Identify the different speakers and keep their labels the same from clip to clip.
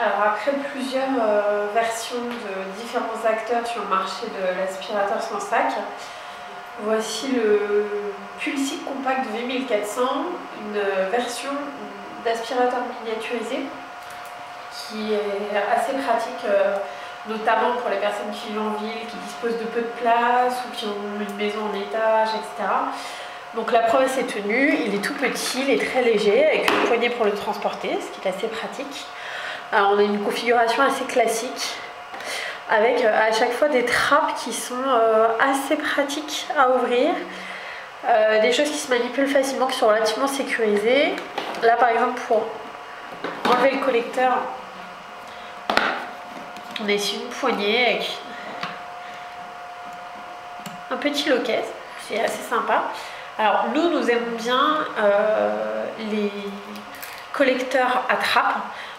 Speaker 1: Alors après plusieurs versions de différents acteurs sur le marché de l'aspirateur sans sac, voici le Pulsic Compact V1400, une version d'aspirateur miniaturisé qui est assez pratique, notamment pour les personnes qui vivent en ville, qui disposent de peu de place ou qui ont une maison en étage, etc. Donc la promesse est tenue, il est tout petit, il est très léger, avec une poignée pour le transporter, ce qui est assez pratique. Alors on a une configuration assez classique, avec à chaque fois des trappes qui sont assez pratiques à ouvrir, des choses qui se manipulent facilement, qui sont relativement sécurisées. Là par exemple, pour enlever le collecteur, on a ici une poignée avec un petit loquet, c'est assez sympa. Alors nous aimons bien les collecteurs à trappe,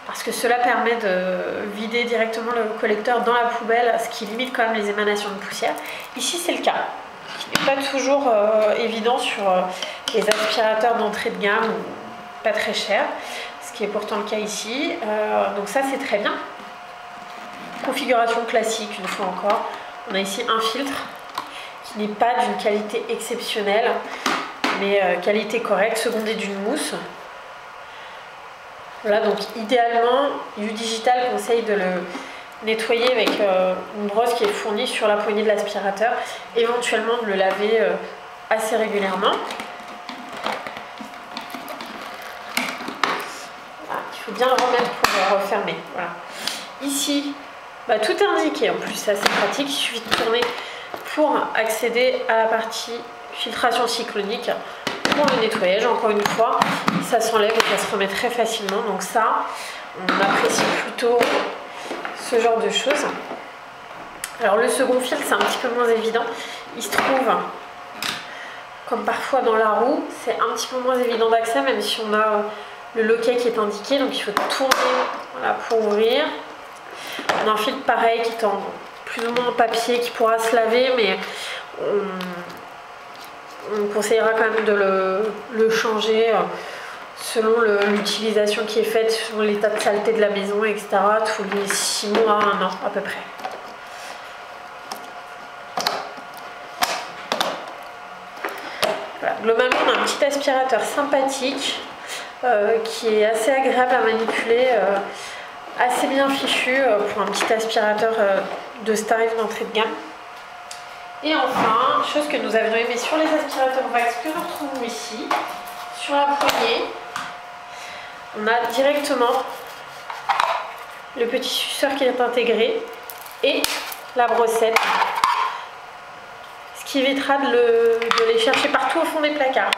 Speaker 1: parce que cela permet de vider directement le collecteur dans la poubelle, ce qui limite quand même les émanations de poussière. Ici c'est le cas, ce qui n'est pas toujours évident sur les aspirateurs d'entrée de gamme ou pas très chers, ce qui est pourtant le cas ici. Donc ça c'est très bien. Configuration classique une fois encore. On a ici un filtre qui n'est pas d'une qualité exceptionnelle, mais qualité correcte, secondé d'une mousse. Voilà, donc idéalement, U-Digital conseille de le nettoyer avec une brosse qui est fournie sur la poignée de l'aspirateur, éventuellement de le laver assez régulièrement. Voilà, il faut bien le remettre pour le refermer. Voilà. Ici, tout est indiqué, en plus c'est assez pratique, il suffit de tourner pour accéder à la partie filtration cyclonique. Pour le nettoyage, encore une fois, ça s'enlève et ça se remet très facilement, donc ça, on apprécie plutôt ce genre de choses. Alors le second filtre, c'est un petit peu moins évident, il se trouve, comme parfois dans la roue, c'est un petit peu moins évident d'accès, même si on a le loquet qui est indiqué, donc il faut tourner, voilà, pour ouvrir. On a un filtre pareil qui est en plus ou moins en papier, qui pourra se laver, mais on conseillera quand même de le changer selon l'utilisation qui est faite, selon l'état de saleté de la maison, etc. tous les 6 mois, 1 an à peu près. Voilà. Globalement, on a un petit aspirateur sympathique qui est assez agréable à manipuler, assez bien fichu pour un petit aspirateur de ce tarif d'entrée de gamme. Et enfin, chose que nous avions aimé sur les aspirateurs Vax que nous retrouvons ici, sur la poignée, on a directement le petit suceur qui est intégré et la brossette, ce qui évitera de les chercher partout au fond des placards.